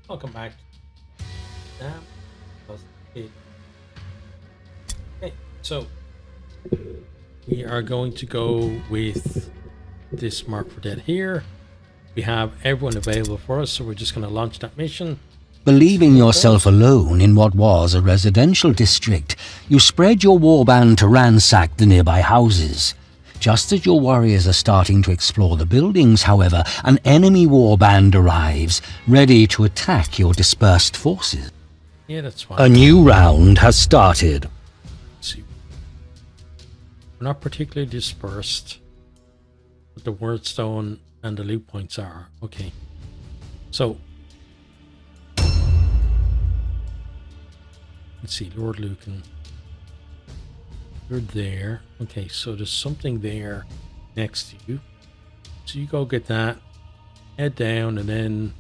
Welcome back. Damn. Okay, so we are going to go with this mark for dead here. We have everyone available for us, so we're just going to launch that mission. Believing yourself alone in what was a residential district, you spread your warband to ransack the nearby houses. Just as your warriors are starting to explore the buildings, however, an enemy warband arrives, ready to attack your dispersed forces. Yeah, that's fine. A new round has started. Let's see. We're not particularly dispersed, but the Warpstone and the loot points are. Okay. So, let's see, Lord Lucan. You're there. Okay, so there's something there next to you. So you go get that, head down, and then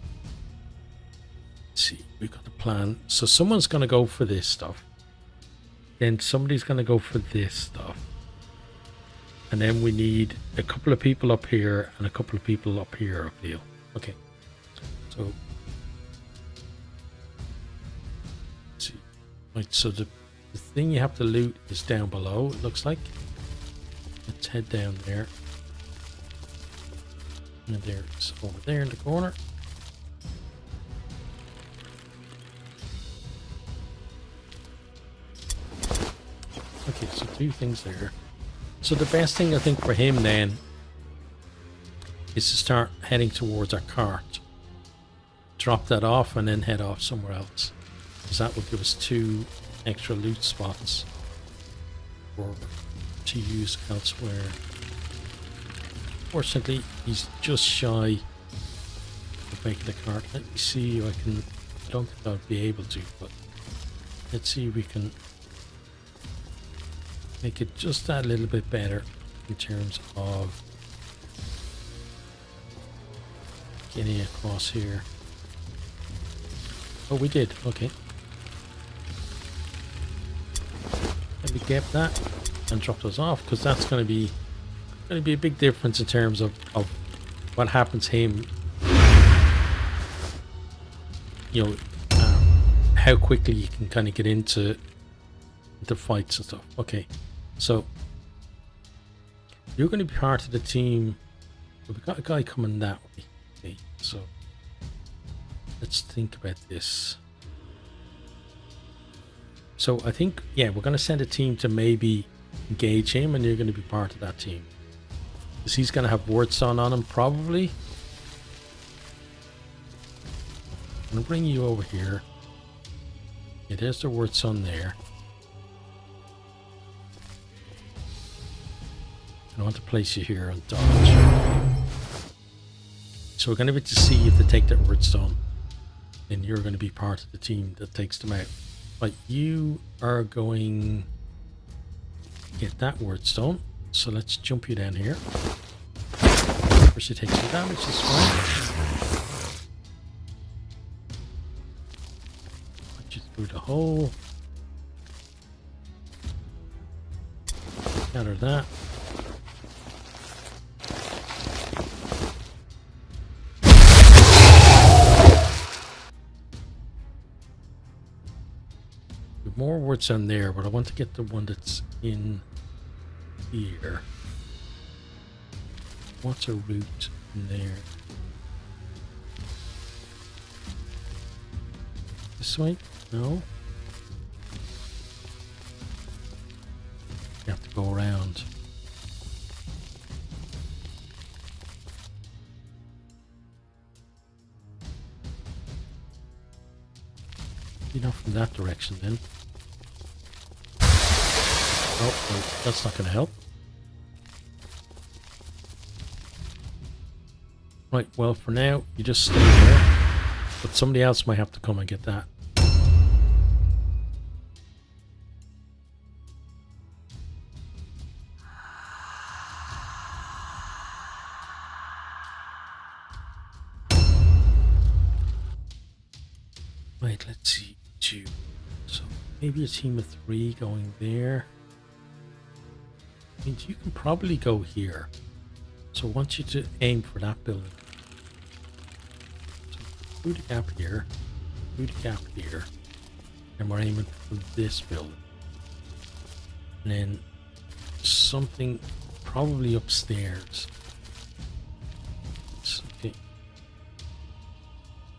let's see, we've got the plan. So someone's gonna go for this stuff. Then somebody's gonna go for this stuff. And then we need a couple of people up here and a couple of people up here, I feel. Okay. So let's see. Right, so the thing you have to loot is down below, it looks like. Let's head down there. And there's over there in the corner. Okay, so two things there. So the best thing I think for him then is to start heading towards our cart. Drop that off and then head off somewhere else. Because that will give us 2 extra loot spots or to use elsewhere. Fortunately, he's just shy of making the cart. Let me see if I can. I don't think I'll be able to, but let's see if we can make it just that little bit better in terms of getting across here. Oh, we did. Okay. Let me get that and drop those off, because that's going to be a big difference in terms of what happens to him. You know, how quickly you can kind of get into the fights and stuff. Okay, so you're going to be part of the team. We've got a guy coming that way. Okay, so let's think about this. So I think, yeah, we're going to send a team to maybe engage him, and you're going to be part of that team. Because he's going to have Warpstone on him, probably. I'm going to bring you over here. Yeah, there's the Warpstone there. I want to place you here on dodge. So we're going to be to see if they take that Warpstone. Then you're going to be part of the team that takes them out. But you are going to get that Warpstone. So let's jump you down here. First you take some damage, that's fine. Put you through the hole. Gather that. More words on there, but I want to get the one that's in here. What's a route in there? This way? No? You have to go around. Not from that direction then. Oh, no, that's not going to help. Right, well, for now, you just stay there. But somebody else might have to come and get that. Right, let's see. 2. So maybe a team of 3 going there. I mean, you can probably go here. So I want you to aim for that building. So through the gap here. through the gap here, and we're aiming for this building. And then something probably upstairs. Okay.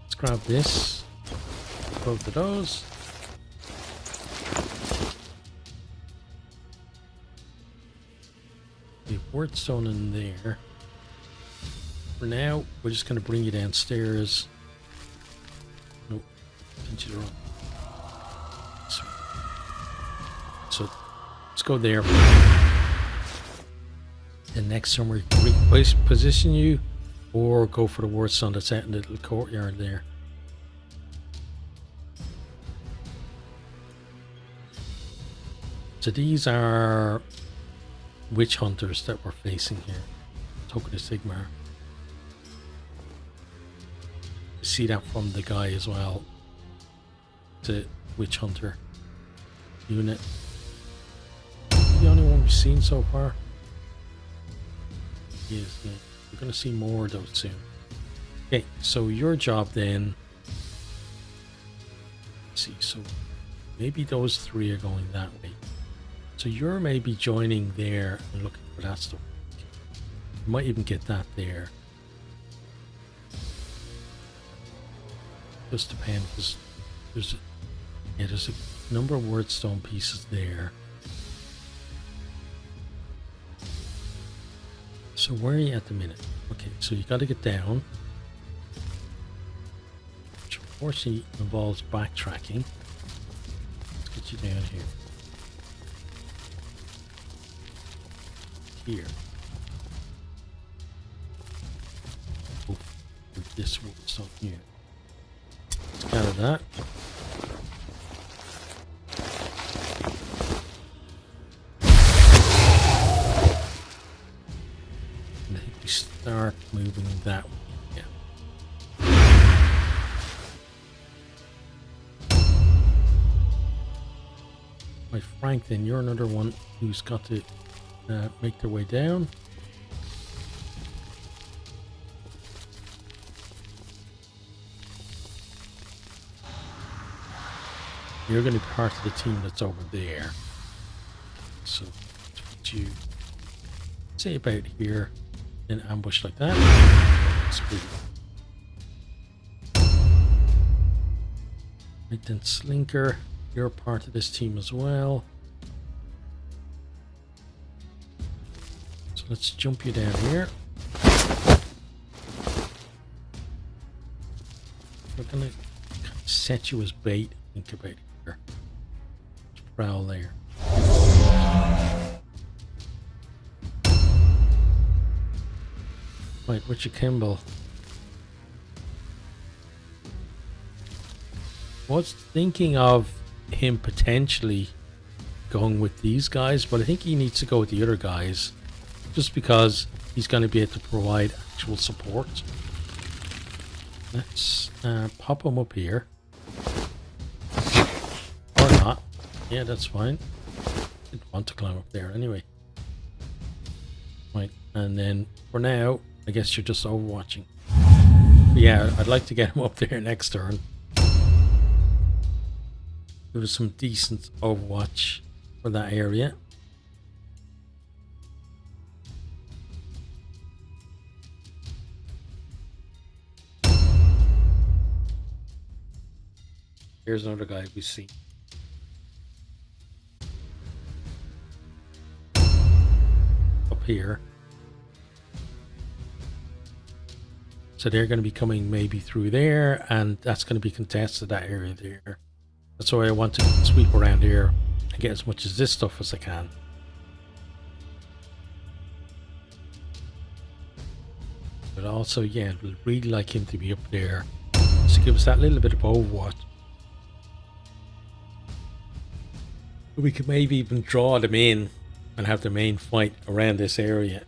Let's grab this. Both of those. We have Warpstone in there. For now, we're just going to bring you downstairs. Nope. Pinch it around. So let's go there. And next time we position you, or go for the Warpstone that's out in the little courtyard there. So these are witch hunters that we're facing here. Token of Sigmar. You see that from the guy as well. The witch hunter unit. The only one we've seen so far. Yes, yeah. We're going to see more of those soon. Okay, so your job then. Let's see, so maybe those three are going that way. So you're maybe joining there and looking for that stuff. You might even get that there. Just depends, because there's a number of Warpstone pieces there. So where are you at the minute? Okay, so you got to get down, which unfortunately involves backtracking. Let's get you down here. Here. Oh, this Warpstone here. Let's get out of that. Start moving that way. Yeah. My Frank, then you're another one who's got to make their way down. You're going to be part of the team that's over there. So, what you say about here? In ambush like that. Speed. Right then, Slinker, you're part of this team as well. So let's jump you down here. We're gonna set you as bait. Think about here. Prowl there. Right, Richard Kimball. Was thinking of him potentially going with these guys, but I think he needs to go with the other guys just because he's going to be able to provide actual support. Let's pop him up here. Or not. Yeah, that's fine. Didn't want to climb up there anyway. Right, and then for now, I guess you're just overwatching. Yeah, I'd like to get him up there next turn. There was some decent overwatch for that area. Here's another guy we see. Up here. So they're going to be coming maybe through there, and that's going to be contested, that area there. That's why I want to sweep around here and get as much of this stuff as I can. But also, yeah, we'd really like him to be up there to give us that little bit of overwatch. We could maybe even draw them in and have the main fight around this area.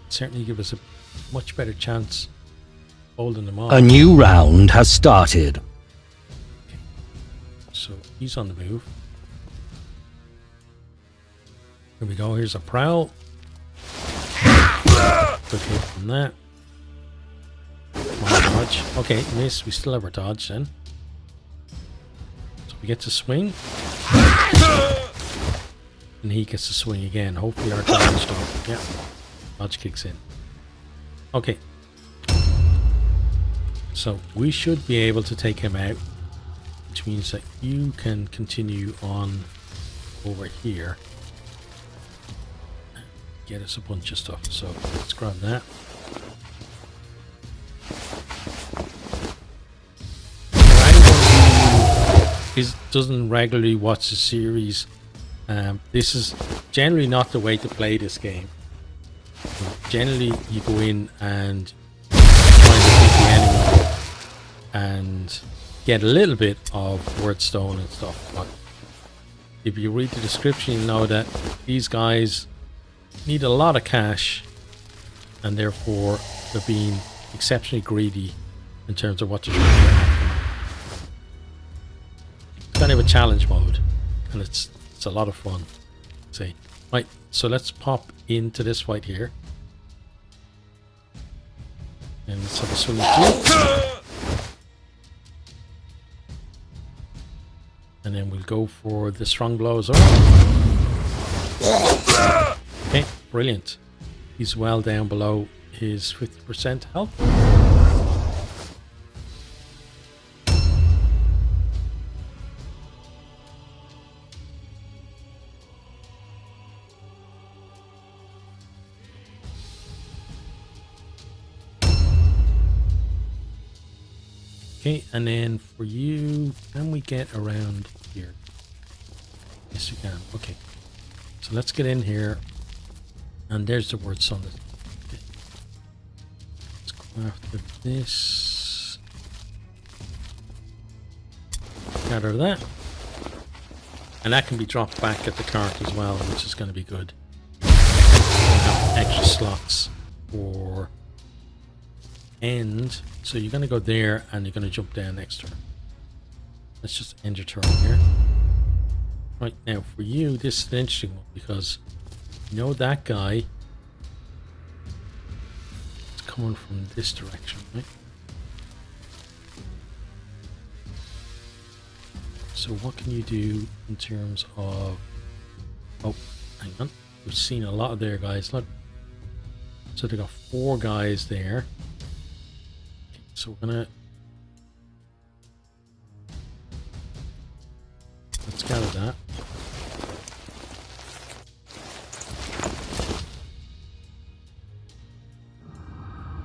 Certainly give us a much better chance holding them off. A new round has started. Okay. So he's on the move. Here we go. Here's a prowl. Quick hit from that. dodge. Okay, miss. We still have our dodge then. So we get to swing. And he gets to swing again. Hopefully our dodge don't. Yeah. Dodge kicks in. Okay. So we should be able to take him out. Which means that you can continue on over here. Get us a bunch of stuff. So let's grab that. Doesn't regularly watch the series, this is generally not the way to play this game. Generally you go in and try and defeat the enemy and get a little bit of Warpstone and stuff, but if you read the description you know that these guys need a lot of cash and therefore they're being exceptionally greedy in terms of what they're trying to get. Kind of a challenge mode, and it's a lot of fun. See, right? So let's pop into this fight here, and let's have a swing through, and then we'll go for the strong blows. Okay, brilliant. He's well down below his 50% health. Okay, and then for you, can we get around here? Yes, we can. Okay, so let's get in here, and there's the word sun. Okay. Let's go after this. Gather that, and that can be dropped back at the cart as well, which is going to be good. We have extra slots for end, so you're going to go there and you're going to jump down next turn. Let's just end your turn here. Right, now for you this is an interesting one because you know that guy is coming from this direction, right? So what can you do in terms of, oh hang on, we've seen a lot of their guys. Look, so they got 4 guys there. So we're gonna, let's gather that.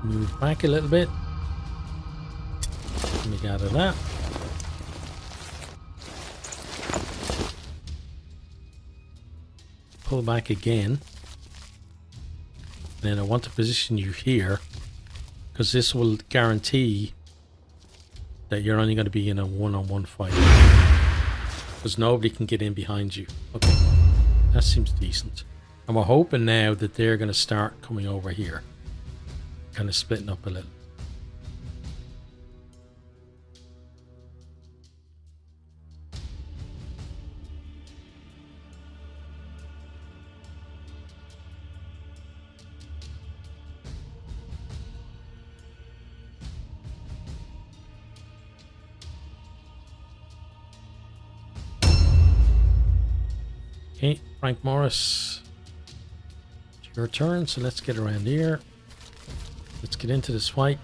Move back a little bit. Let me gather that. Pull back again. And then I want to position you here, because this will guarantee that you're only going to be in a one-on-one fight, because nobody can get in behind you. Okay, that seems decent. And we're hoping now that they're going to start coming over here, kind of splitting up a little. Okay, Frank Morris, it's your turn, so let's get around here. Let's get into this fight.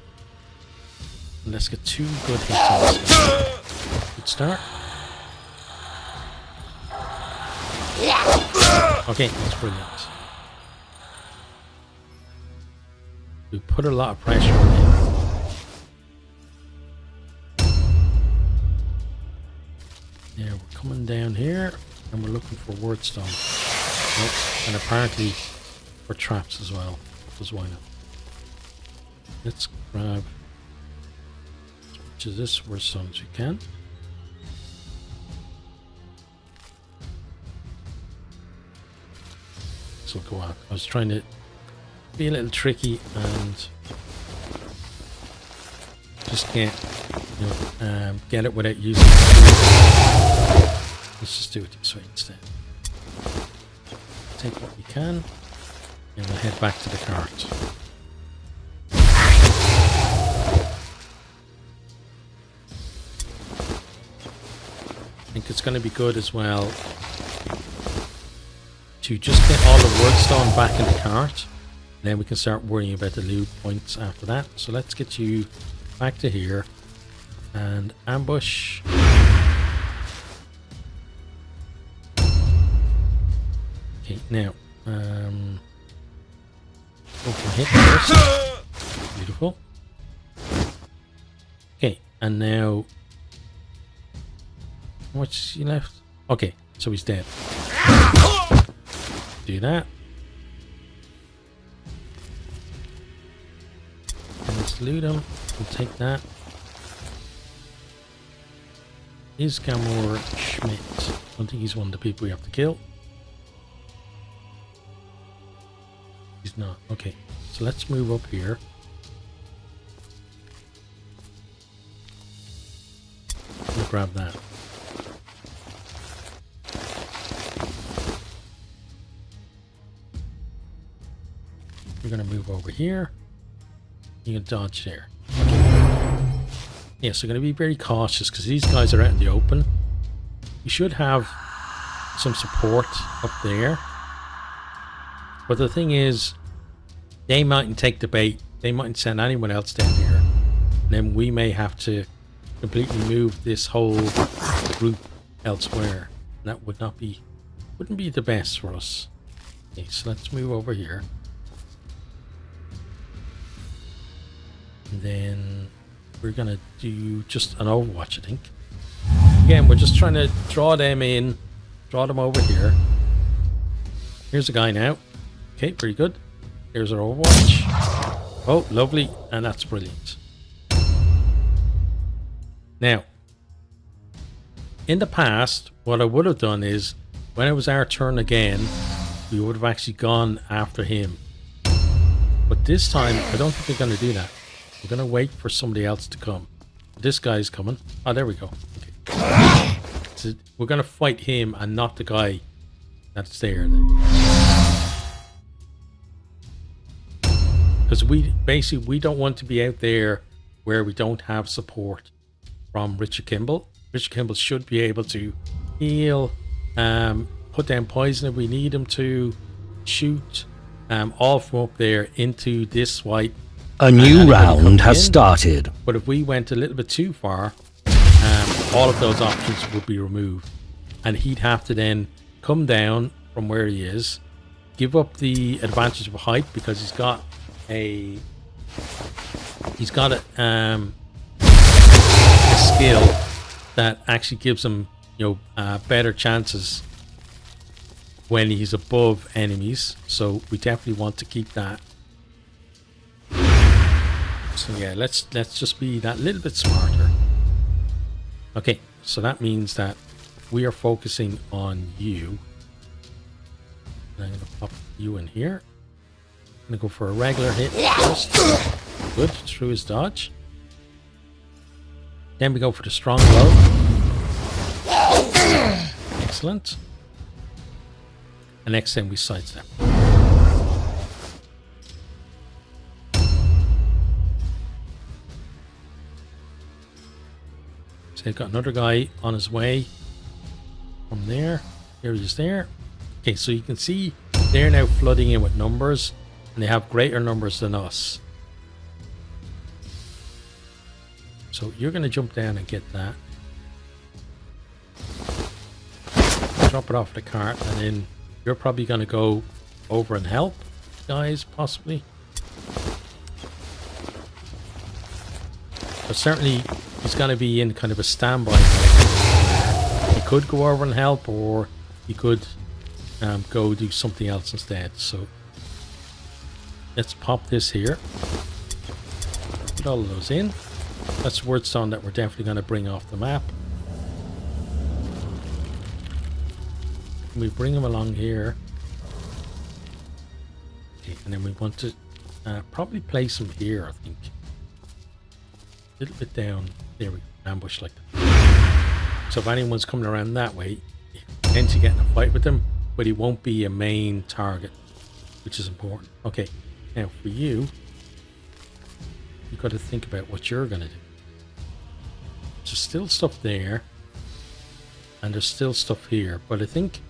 And let's get 2 good hits on this. Good start. Okay, that's brilliant. We put a lot of pressure on him. Yeah, we're coming down here. And we're looking for Warpstone. Oh, and apparently for traps as well. Because why not? Let's grab as much of this Warpstone as we can. This will go out. I was trying to be a little tricky and just can't, get it without using it. Let's just do it this way instead. Take what we can, and we'll head back to the cart. think it's going to be good as well to just get all the Warpstone back in the cart. Then we can start worrying about the loot points after that. So let's get you back to here and ambush. Okay, now open hit first. Beautiful. Okay, and now what's he left? Okay, so he's dead. Do that. And let's loot him. We'll take that. Is Gamor Schmidt? I don't think he's one of the people we have to kill. He's not. Okay, so let's move up here. We'll grab that. We're going to move over here. You can dodge there. Okay. Yeah, so we're going to be very cautious because these guys are out in the open. You should have some support up there. But the thing is, they mightn't take the bait. They mightn't send anyone else down here. And then we may have to completely move this whole group elsewhere. And that wouldn't be the best for us. Okay, so let's move over here. And then we're going to do just an Overwatch, I think. Again, we're just trying to draw them in, draw them over here. Here's a guy now. Okay, very good. Here's our Overwatch. Oh, lovely. And that's brilliant. Now, in the past, what I would have done is, when it was our turn again, we would have actually gone after him. But this time, I don't think we're going to do that. We're going to wait for somebody else to come. This guy's coming. Oh, there we go. Okay. So we're going to fight him and not the guy that's there. Because we don't want to be out there where we don't have support from Richard Kimball. Richard Kimball should be able to heal, put down poison if we need him to, shoot all from up there into this white. A new round has started. But if we went a little bit too far, all of those options would be removed. And he'd have to then come down from where he is, give up the advantage of height because he's got a skill that actually gives him, better chances when he's above enemies. So we definitely want to keep that. So yeah, let's just be that little bit smarter. Okay, so that means that we are focusing on you. And I'm going to pop you in here. I'm going to go for a regular hit first. Good, through his dodge. Then we go for the strong blow. Excellent. And next time we sidestep. So I've got another guy on his way from there. Here he is there. Okay, so you can see they're now flooding in with numbers, and they have greater numbers than us. So you're going to jump down and get that. Drop it off the cart, and then you're probably going to go over and help guys, possibly. But certainly he's going to be in kind of a standby mode. He could go over and help, or he could go do something else instead. So let's pop this here. Put all of those in. That's Warpstone that we're definitely going to bring off the map. We bring him along here. Okay, and then we want to probably place him here, I think. A little bit down. There we go. Ambush like that. So if anyone's coming around that way, you can potentially get in a fight with them, but he won't be a main target, which is important. Okay, now for you, you've got to think about what you're going to do. There's still stuff there. And there's still stuff here, but I think...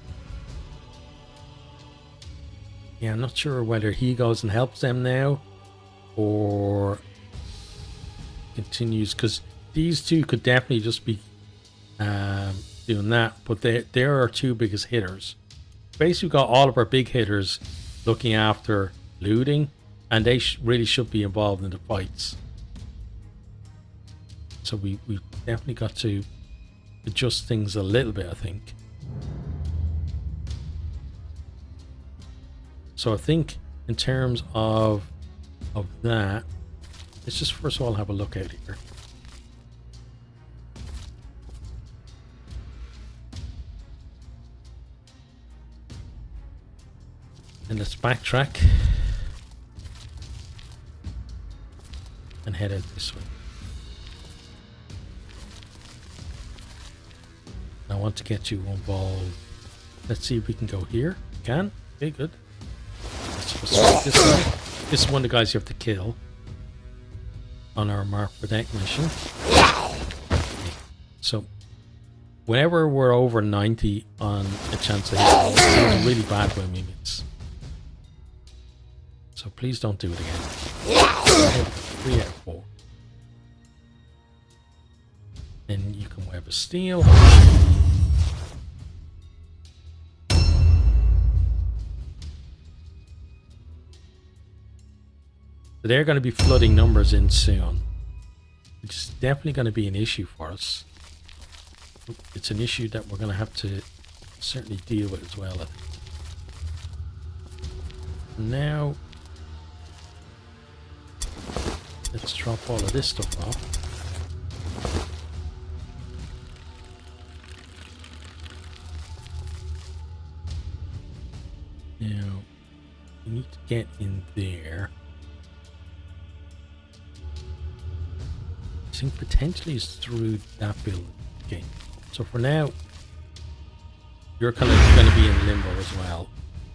Yeah, I'm not sure whether he goes and helps them now or continues, because these two could definitely just be doing that, but they're our two biggest hitters. Basically, we've got all of our big hitters looking after looting, and they really should be involved in the fights. So we've definitely got to adjust things a little bit, I think. So I think in terms of that, let's just first of all have a look out here. And let's backtrack and head out this way. I want to get you involved. Let's see if we can go here. We can. Okay, good. Let's switch this way. This is one of the guys you have to kill on our Mark for Deck mission. Okay. So whenever we're over 90 on a chance of hitting, it's really bad when we miss. So please don't do it again. 3 out of 4. Then you can web a steel. So they're going to be flooding numbers in soon, which is definitely going to be an issue for us. It's an issue that we're going to have to certainly deal with as well, I think. Now, let's drop all of this stuff off. Now, we need to get in there. I think potentially is through that building. Okay, so for now, you're kind of going to be in limbo as well.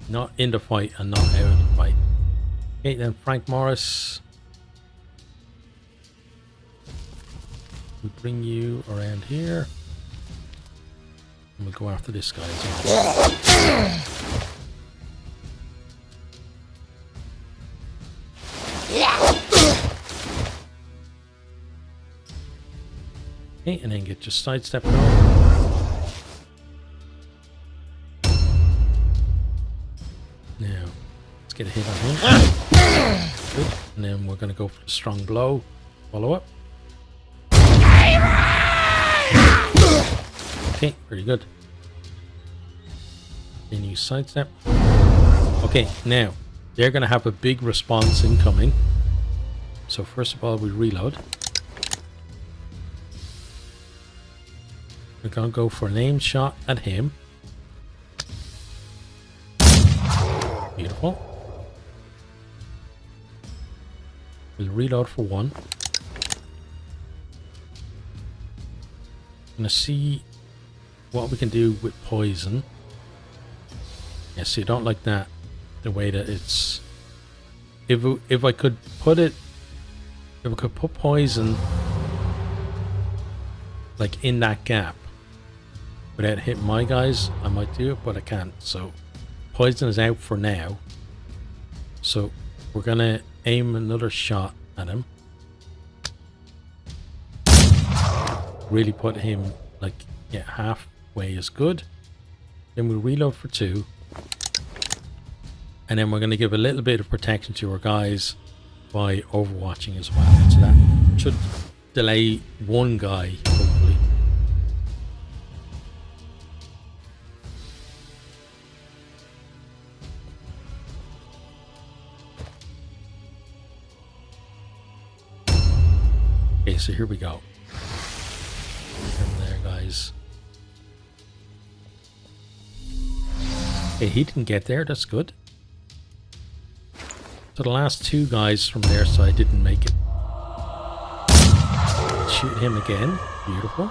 Not in the fight and not out of the fight. Okay, then Frank Morris. We bring you around here. And we'll go after this guy as well. Okay, and then get just sidestep over. Now, let's get a hit on him. Good. And then we're going to go for the strong blow. Follow up. Okay, very good. Then you sidestep. Okay, now, they're going to have a big response incoming. So first of all, we reload. We're going to go for an aim shot at him. Beautiful. We'll reload for one. Going to see what we can do with poison. Yeah, so you don't like that. The way that it's... If I could put it... If I could put poison... like in that gap... without hitting my guys, I might do it, but I can't. So poison is out for now. So we're gonna aim another shot at him. Really put him like, yeah, halfway is good. Then we reload for 2. And then we're gonna give a little bit of protection to our guys by overwatching as well. So that should delay one guy, hopefully. Okay, so here we go. From there, guys. Okay, he didn't get there. That's good. So the last 2 guys from their side didn't make it. Shoot him again. Beautiful.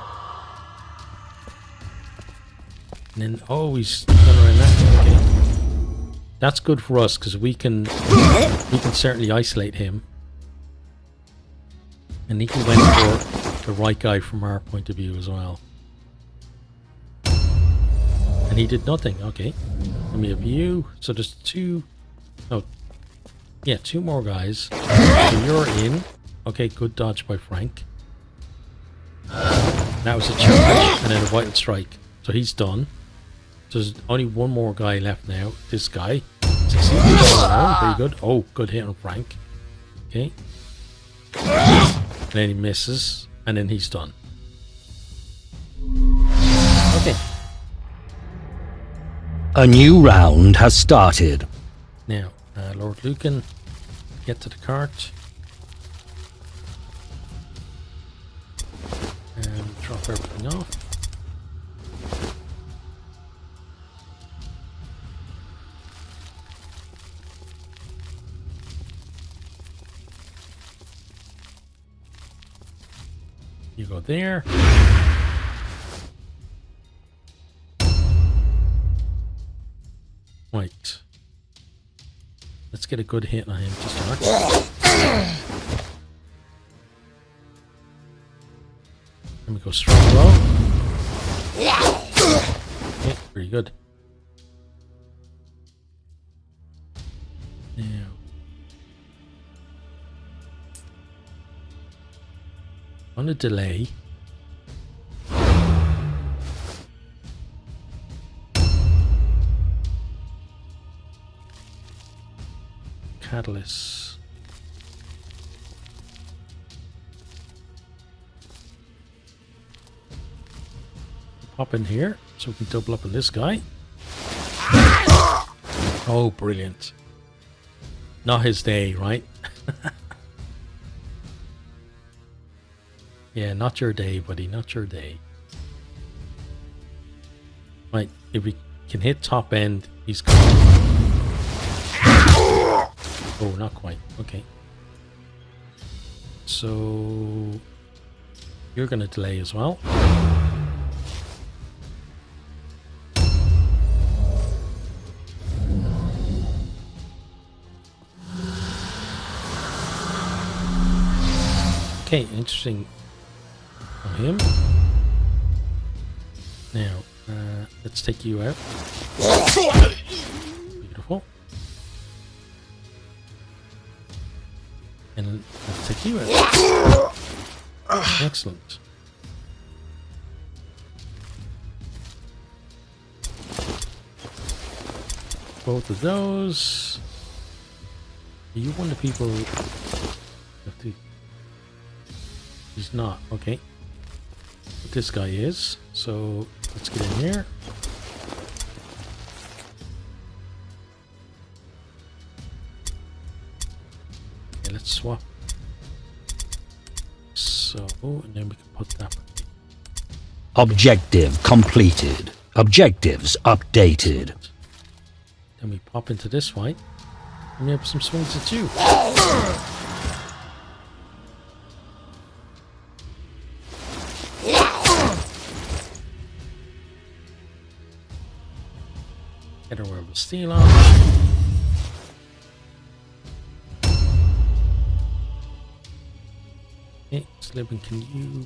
And then, oh, he's going around that. Okay. That's good for us because we can certainly isolate him. And he went for the right guy from our point of view as well. And he did nothing. Okay. Let me have you. So there's two... No. Yeah, two more guys. So you're in. Okay, good dodge by Frank. That was a charge. And then a vital strike. So he's done. So there's only one more guy left now. This guy. Succeeded all around. Very good. Oh, good hit on Frank. Okay. And then he misses. And then he's done. Okay. A new round has started. Now, Lord Lucan, get to the cart. And drop everything off. You go there. Right. Let's get a good hit on him to start. Let me go strong low. Okay, very good. Now. On a delay. Catalyst. Pop in here so we can double up on this guy. Oh, brilliant. Not his day, right? Yeah, not your day, buddy. Not your day. Right, if we can hit top end, he's gone. Oh, not quite. Okay. So you're going to delay as well. Okay, interesting on him. Now, let's take you out. Beautiful. And let's take you out. Excellent. Both of those. Are you one of the people have to... He's not, okay. But this guy is, so let's get in here. Okay, let's swap. So, and then we can put that. Objective completed. Objectives updated. Then we pop into this fight. And we have some swings at you. Get our Werewolf Steel on. Okay, Slibin, can you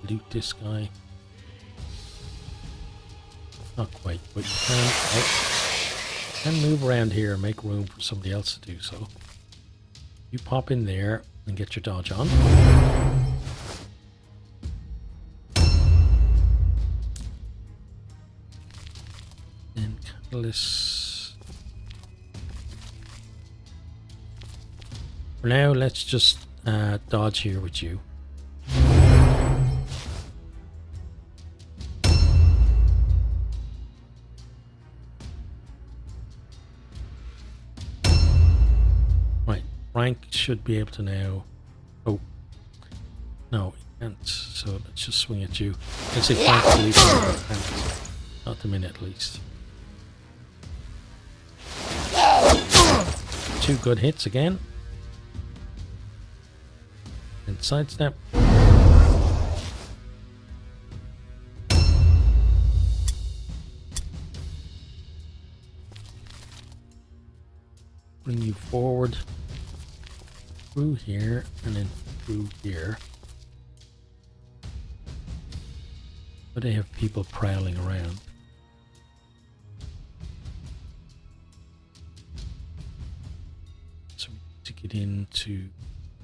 loot this guy? Not quite, but you can. Oh, can move around here and make room for somebody else to do so. You pop in there and get your dodge on. And catalyst. For now, let's just dodge here with you. Right, Frank should be able to now. Oh, no, he can't. So let's just swing at you. Let's say Frank's leaving. Not the minute, at least. Two good hits again. And sidestep. Bring you forward through here and then through here. But they have people prowling around. lead into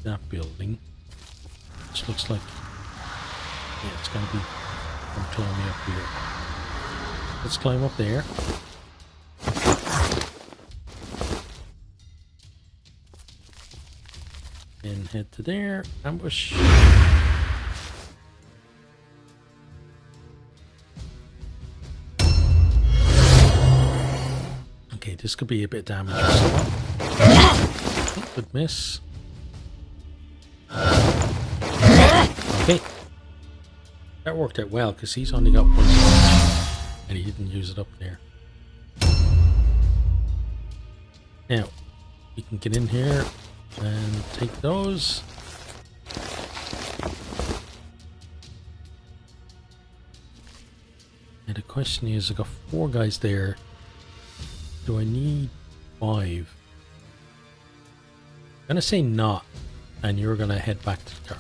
that building. Which looks like, yeah, it's going to be from climbing up here. Let's climb up there. And head to there. Ambush. Okay, this could be a bit damage for someone. Good miss. Okay. That worked out well because he's only got one punch and he didn't use it up there. Now, we can get in here and take those. And the question is, I've got 4 guys there. Do I need 5? I'm gonna say not, and you're gonna head back to the car.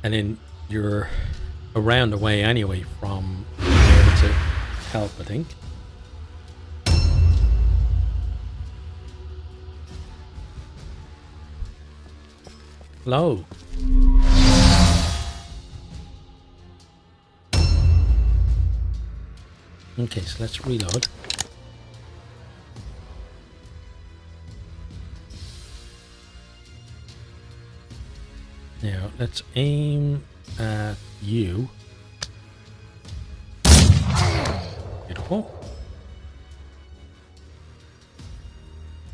And then you're around the way anyway from there to help, I think. Hello. Okay, so let's reload. Now, let's aim at you. Beautiful.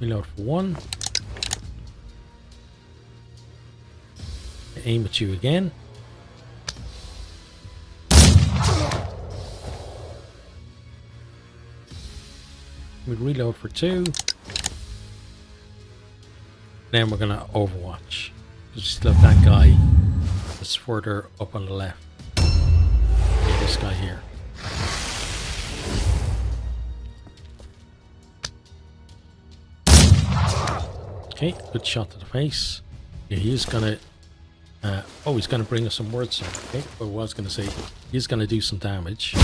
Reload for 1. Aim at you again. We reload for 2. Then we're gonna overwatch. We still have that guy that's further up on the left. Okay, this guy here. Okay, good shot to the face. Yeah, he's gonna he's gonna bring us some words. Okay, I was gonna say he's gonna do some damage.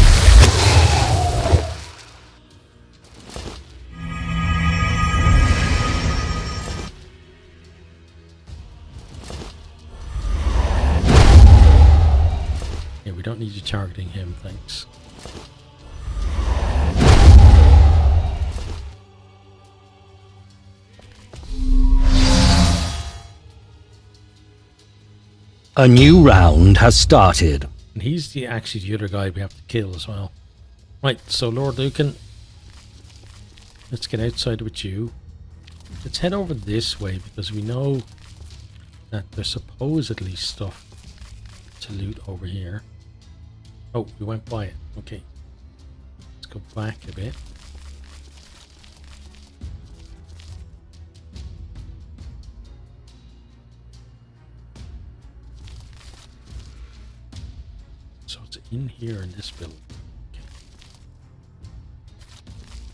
Yeah, we don't need you targeting him, thanks. A new round has started. And he's actually the other guy we have to kill as well. Right, so Lord Lucan, let's get outside with you. Let's head over this way because we know that there's supposedly stuff to loot over here. Oh, we went by it. Okay. Let's go back a bit. So it's in here in this building. Okay.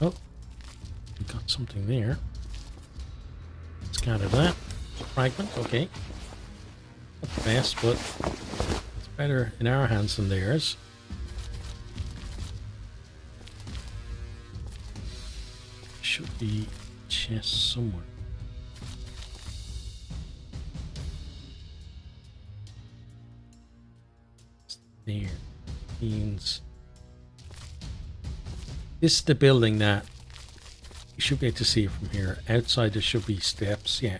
Oh, we got something there. Let's gather that. Fragment, okay. Not the best, but it's better in our hands than theirs. Should be chest somewhere. It's there. Means this is the building that you should be able to see it from here. Outside there should be steps, yeah.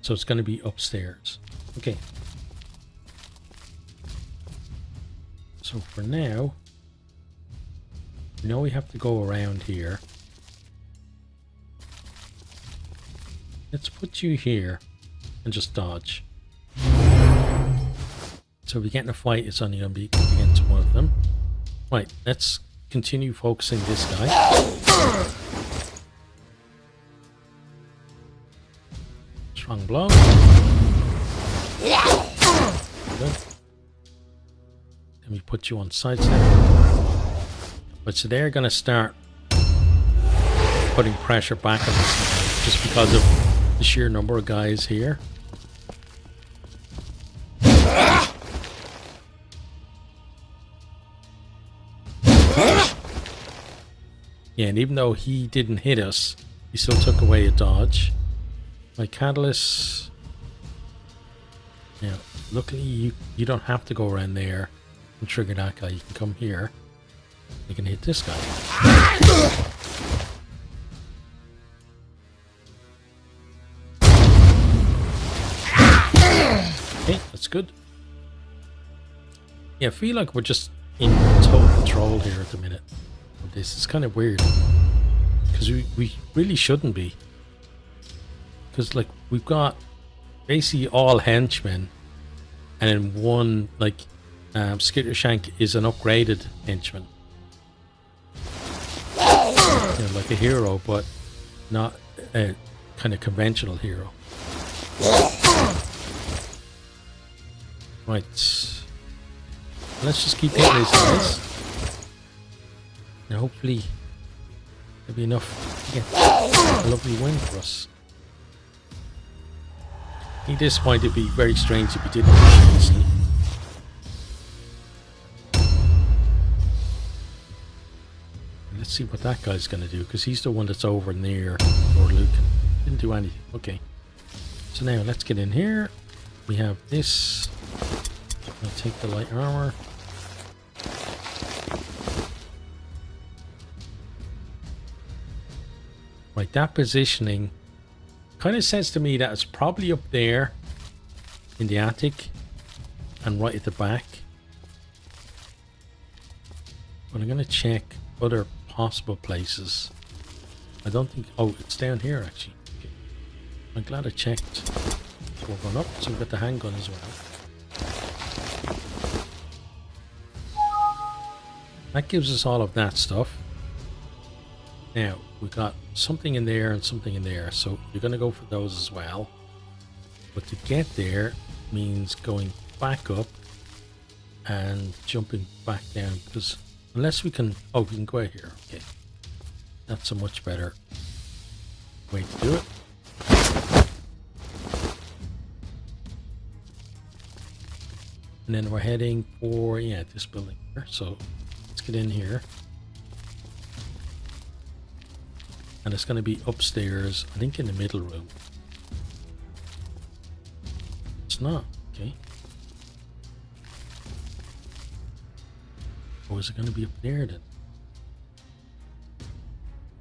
So it's going to be upstairs. Okay. So for now, we know we have to go around here. Let's put you here and just dodge. So if we get in a fight, it's only going to be against one of them. Right, let's continue focusing this guy. Strong blow. Good. Then we put you on sidestep. But so they're going to start putting pressure back on this just because of the sheer number of guys here. Should be chest somewhere. It's there. Means this is the building that you should be able to see it from here. Outside there should be steps, yeah. So it's going to be upstairs. Okay. Yeah, and even though he didn't hit us, he still took away a dodge. My catalyst. Yeah, luckily you don't have to go around there and trigger that guy. You can come here. You can hit this guy. Okay, that's good. Yeah, I feel like we're just in total control here at the minute. This is kind of weird. Because we really shouldn't be. Because, like, we've got basically all henchmen. And then one, like, Skittershank is an upgraded henchman. You know, like a hero, but not a kind of conventional hero. Right. Let's just keep hitting these guys. And hopefully there'll be enough to get a lovely win for us. I think this might be very strange if we didn't honestly. Let's see what that guy's going to do, because he's the one that's over near Lord Lucan. Didn't do anything. Okay. So now let's get in here. We have this. I'll take the light armor. Right, that positioning kind of says to me that it's probably up there in the attic and right at the back. But I'm going to check other possible places. I don't think... Oh, it's down here actually. Okay. I'm glad I checked. So we're going up, so we've got the handgun as well. That gives us all of that stuff. Now, we've got something in there and something in there, so you're going to go for those as well. But to get there means going back up and jumping back down, because unless we can... Oh, we can go out here. Okay. That's a much better way to do it. And then we're heading for, yeah, this building here. So let's get in here. And it's going to be upstairs, I think in the middle room. It's not, okay. Or is it going to be up there then?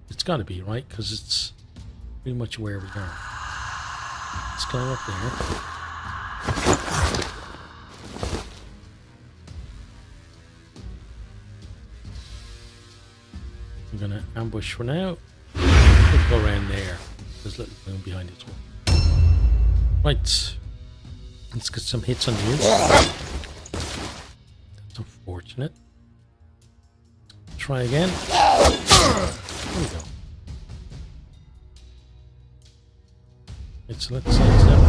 It's got to be, right? Because it's pretty much where we are. Let's climb up there. I'm going to ambush for now. Let's go around there. There's a little room behind this one. Right. Let's get some hits on you. That's unfortunate. Try again. There we go. Let's size that.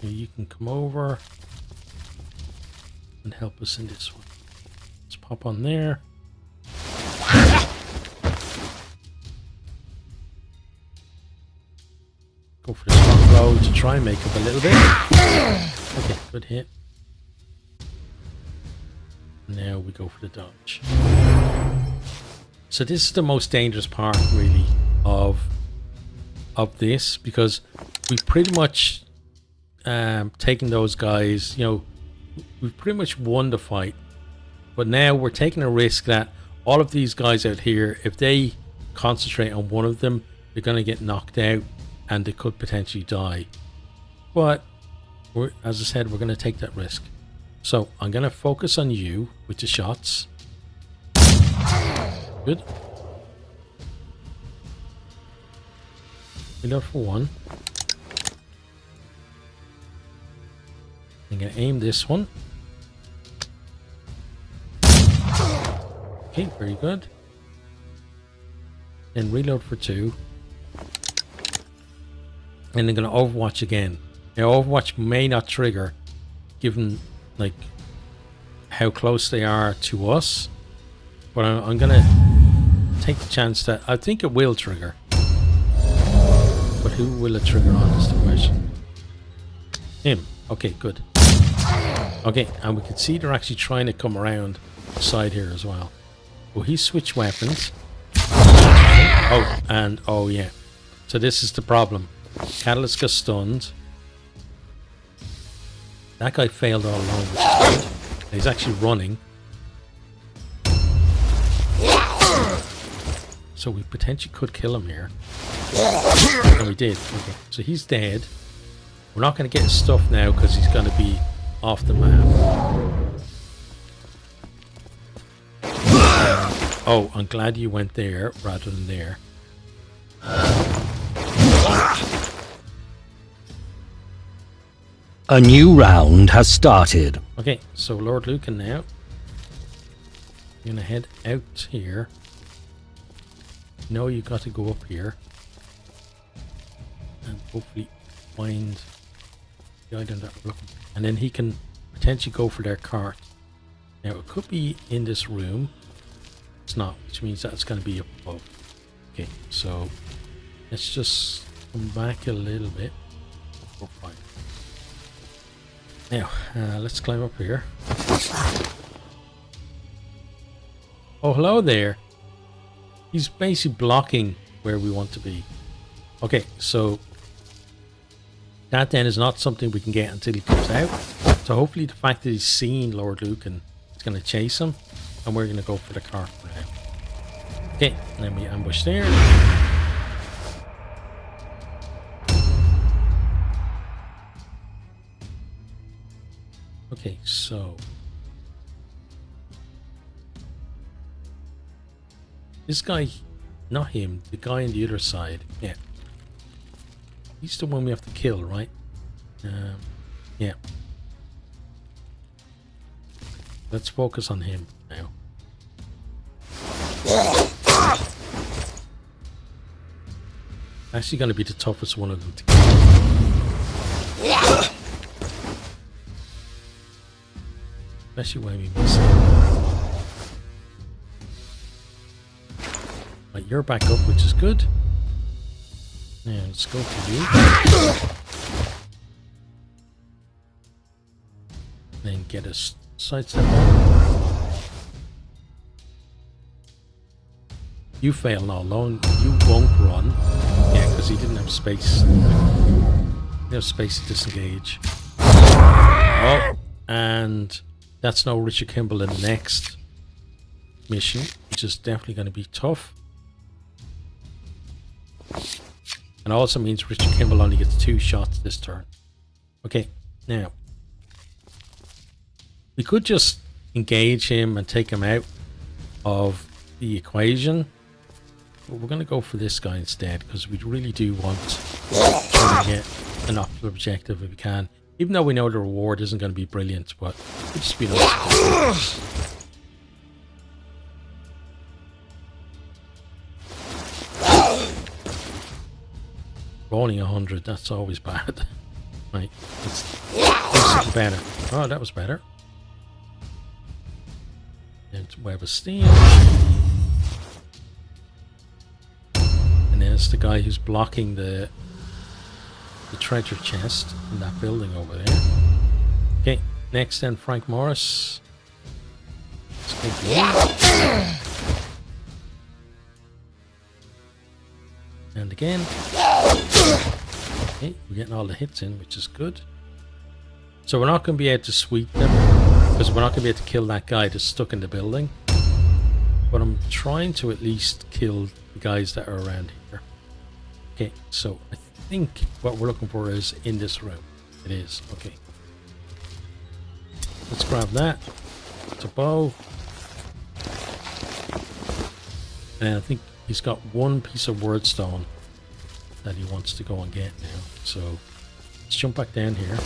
You can come over and help us in this one. Let's pop on there. Go for the strong blow to try and make up a little bit. Okay, good hit. Now we go for the dodge. So this is the most dangerous part, really, of this, because we've pretty much taken those guys, you know, we've pretty much won the fight, but now we're taking a risk that all of these guys out here, if they concentrate on one of them, they're going to get knocked out and they could potentially die. But we're, as I said, we're going to take that risk. So I'm going to focus on you with the shots. Good. Reload for one. I'm going to aim this one. Okay, very good. Then reload for two. And I'm going to Overwatch again. Now, Overwatch may not trigger, given like how close they are to us. But I'm going to take the chance that I think it will trigger. But who will it trigger on is the question. Him. Okay, good. Okay, and we can see they're actually trying to come around the side here as well. Well, he switched weapons. Oh, and oh yeah. So this is the problem. Catalyst got stunned. That guy failed all along, which is good. He's actually running. So we potentially could kill him here. And we did. Okay, so he's dead. We're not going to get his stuff now because he's going to be off the map. Oh, I'm glad you went there rather than there. A new round has started. Okay, so Lord Lucan now. You're going to head out here. No, you got to go up here. And hopefully find the item that we're looking for. And then he can potentially go for their cart. Now, it could be in this room. It's not, which means that it's going to be up above. Okay, so let's just come back a little bit. Oh, fine. Now, let's climb up here. Oh, hello there. He's basically blocking where we want to be. Okay, so that then is not something we can get until he comes out. So hopefully the fact that he's seen Lord Lucan is going to chase him, and we're going to go for the cart for now. Okay, and then we ambush there. Okay, so this guy, not him, the guy on the other side, yeah. He's the one we have to kill, right? Yeah. Let's focus on him now. Actually going to be the toughest one of them to kill. Especially when we miss him. Right, you're back up, which is good. Now let's go for you. Then get a sidestep on. You fail now alone. You won't run. Yeah, because he didn't have space. He didn't have space to disengage. Oh, and that's no Richard Kimball in the next mission, which is definitely going to be tough. And also means Richard Kimball only gets 2 shots this turn. Okay, now we could just engage him and take him out of the equation, but we're going to go for this guy instead because we really do want to get an optimal objective if we can. Even though we know the reward isn't going to be brilliant, but it'd just be nice. Rolling 100, that's always bad. Right, let's do something better. Oh, that was better. And Web of Steel. And then it's the guy who's blocking the treasure chest in that building over there. Okay, next then Frank Morris. Let's go for him. And again. Okay, we're getting all the hits in, which is good. So we're not going to be able to sweep them because we're not going to be able to kill that guy that's stuck in the building. But I'm trying to at least kill the guys that are around here. Okay, so I think what we're looking for is in this room. It is. Okay. Let's grab that. It's a bow. And I think he's got one piece of wordstone that he wants to go and get now. So let's jump back down here.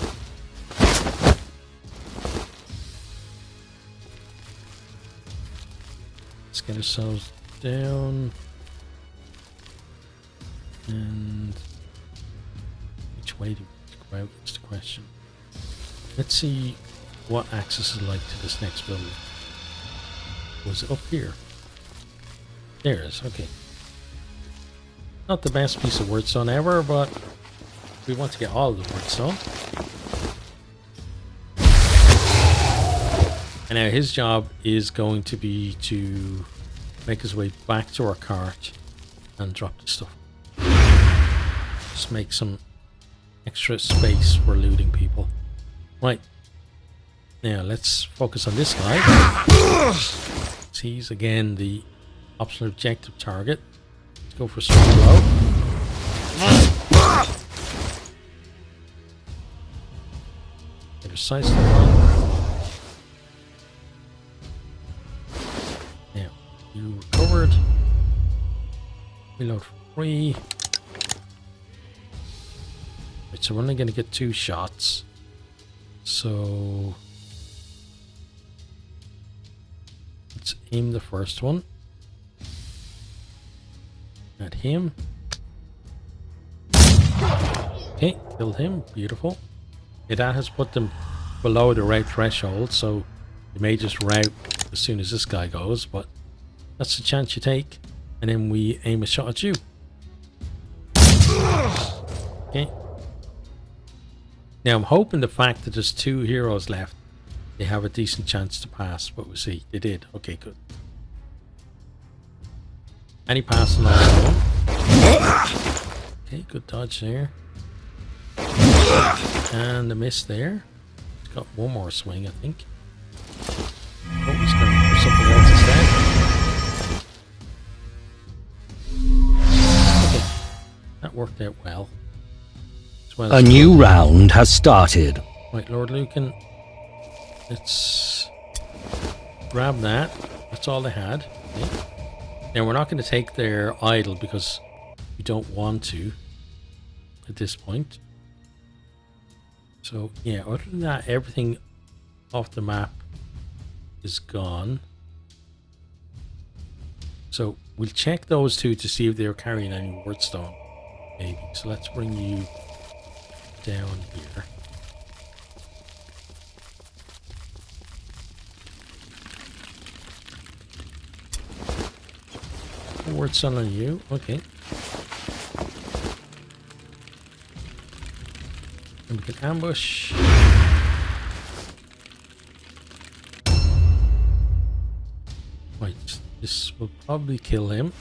Let's get ourselves down. And which way do we go out? That's the question. Let's see what access is like to this next building. Was it up here? There it is, okay. Not the best piece of wordstone ever, but we want to get all of the wordstone. And now his job is going to be to make his way back to our cart and drop the stuff. Just make some extra space for looting people. Right. Now let's focus on this guy. He's again the optional objective target. Let's go for strong blow. Get a side step on. Now you recovered. Reload for 3. Right, so we're only going to get 2 shots. So let's aim the first one at him. Okay, killed him. Beautiful. Okay, that has put them below the route threshold, so you may just route as soon as this guy goes, but that's the chance you take. And then we aim a shot at you. Okay. Now I'm hoping the fact that there's 2 heroes left, they have a decent chance to pass, but we'll see. They did. Okay, good. And he passed the last one. Okay, good dodge there. And a miss there. He's got one more swing, I think. Oh, he's going for something else instead. Okay, that worked out well. A new round has started. Right, Lord Lucan. Let's grab that. That's all they had. Okay. Now we're not going to take their idol because we don't want to at this point. So yeah, other than that, everything off the map is gone. So we'll check those 2 to see if they're carrying any Warpstone, maybe. So let's bring you down here. Warpstone on you, okay. And we can ambush. Right, this will probably kill him.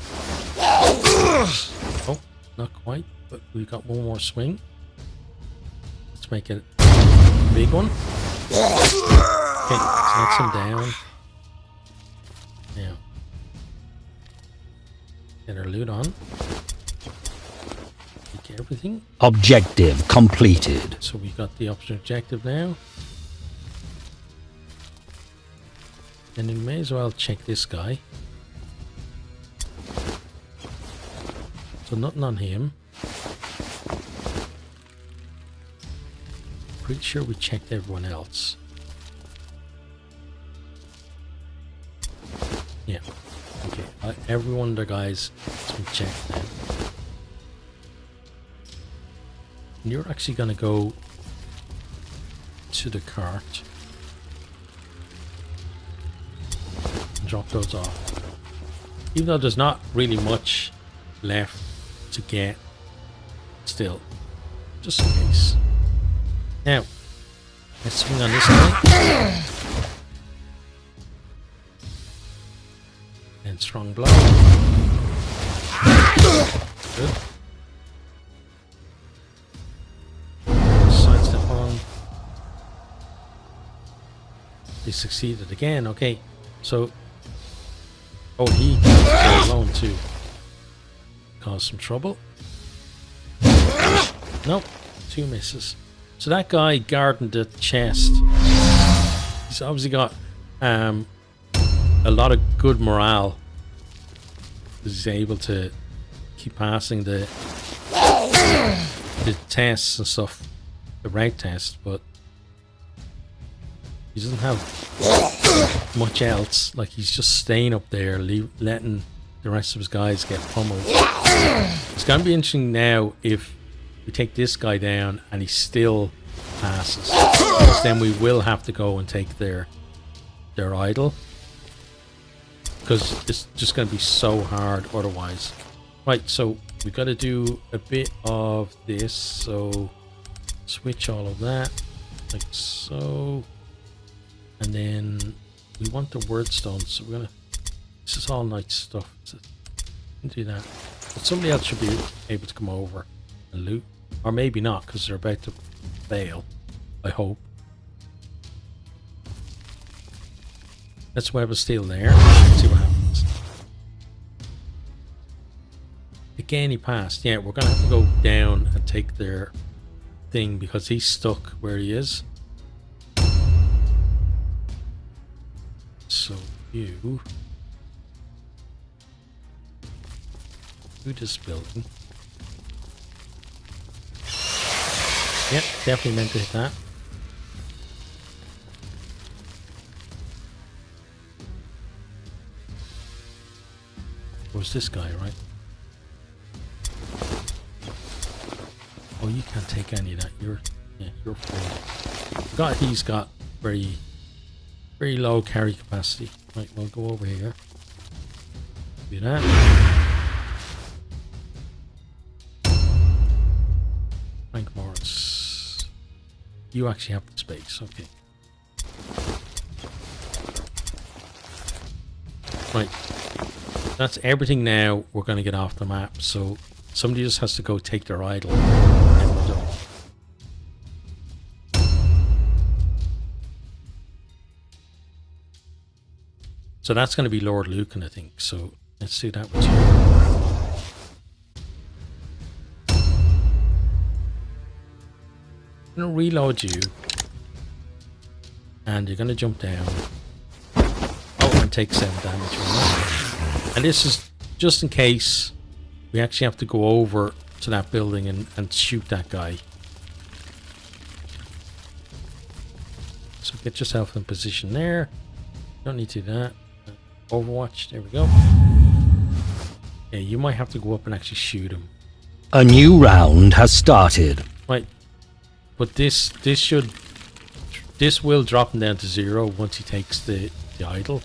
Oh, not quite, but we got one more swing. Let's make it a big one. Okay, so that's him down. Now, get our loot on. Take everything. Objective completed. So we got the option objective now. And we may as well check this guy. So nothing on him. Pretty sure we checked everyone else. Yeah. Okay. Every one of the guys has been checked now. And you're actually going to go to the cart and drop those off. Even though there's not really much left to get, still, just in case. Now, let's swing on this guy. And strong blow. Good. Sidestep on. They succeeded again. Okay, so oh, he got alone too. Caused some trouble. Nope, 2 misses. So that guy guarding the chest, he's obviously got a lot of good morale. He's able to keep passing the tests and stuff, the rank test, but he doesn't have much else. Like, he's just staying up there, letting the rest of his guys get pummeled. It's going to be interesting now if we take this guy down and he still passes, because then we will have to go and take their idol, because it's just going to be so hard otherwise. Right, so we got to do a bit of this. So switch all of that like so, and then we want the Wordstone, so we're gonna. This is all nice stuff. So we can do that. But somebody else should be able to come over and loot, or maybe not, because they're about to fail. I hope. Let's web of steel there. Let's see what happens. Again, he passed. Yeah, we're gonna have to go down and take their thing because he's stuck where he is. So you do this building. Yep, definitely meant to hit that. Was this guy, right? Oh, you can't take any of that. You're full. He's got very low carry capacity. Right, we'll go over here. Do that. Frank Morris. You actually have the space, okay. Right. That's everything now. We're going to get off the map, so somebody just has to go take their idol. And we're done. So that's going to be Lord Lucan, I think. So let's do that with you. I'm going to reload you. And you're going to jump down. Oh, and take 7 damage from that. And this is just in case we actually have to go over to that building and shoot that guy. So get yourself in position there. Don't need to do that. Overwatch, there we go. Yeah, you might have to go up and actually shoot him. A new round has started. Right. But this will drop him down to 0 once he takes the idol.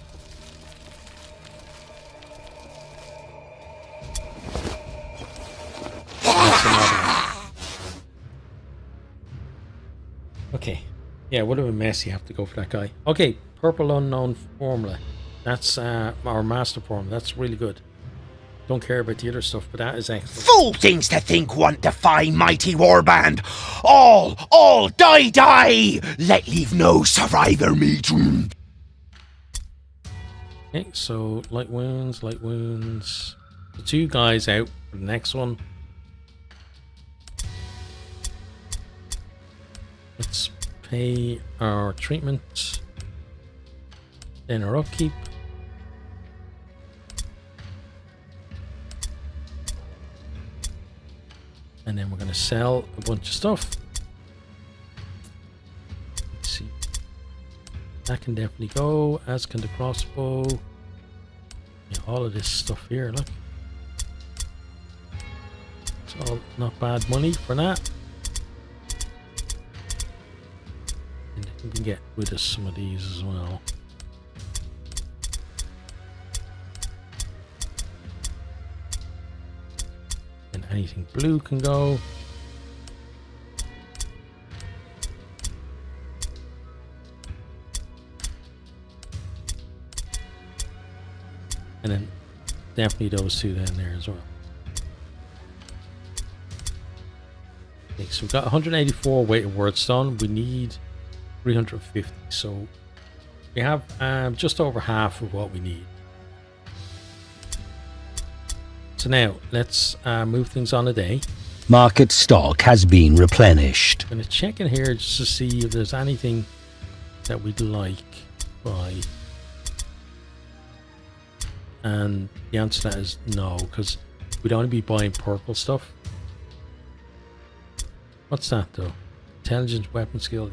Okay. Yeah, what a mess you have to go for that guy. Okay, purple unknown formula. That's our master form. That's really good. Don't care about the other stuff, but that is excellent. Fool things to think one defy mighty warband. All, die! Let leave no survivor meet. Okay, so light wounds. The 2 guys out for the next one. Let's pay our treatment, then our upkeep. And then we're going to sell a bunch of stuff. Let's see. That can definitely go, as can the crossbow. Yeah, all of this stuff here, look. It's all not bad money for that. And we can get rid of some of these as well. And anything blue can go. And then definitely those 2 down there as well. Okay, so we've got 184 weight of Wordstone. We need 350. So we have just over half of what we need. So now let's move things on a day. Market stock has been replenished. I'm going to check in here just to see if there's anything that we'd like to buy. And the answer to that is no, because we'd only be buying purple stuff. What's that though? Intelligence, weapon skill.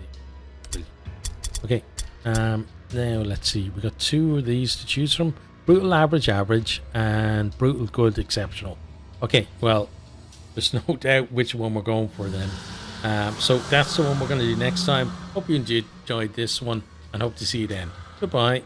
Okay, now let's see. We got 2 of these to choose from. Brutal, average, and brutal, good, exceptional. Okay, well, there's no doubt which one we're going for then. So that's the one we're going to do next time. Hope you enjoyed this one and hope to see you then. Goodbye.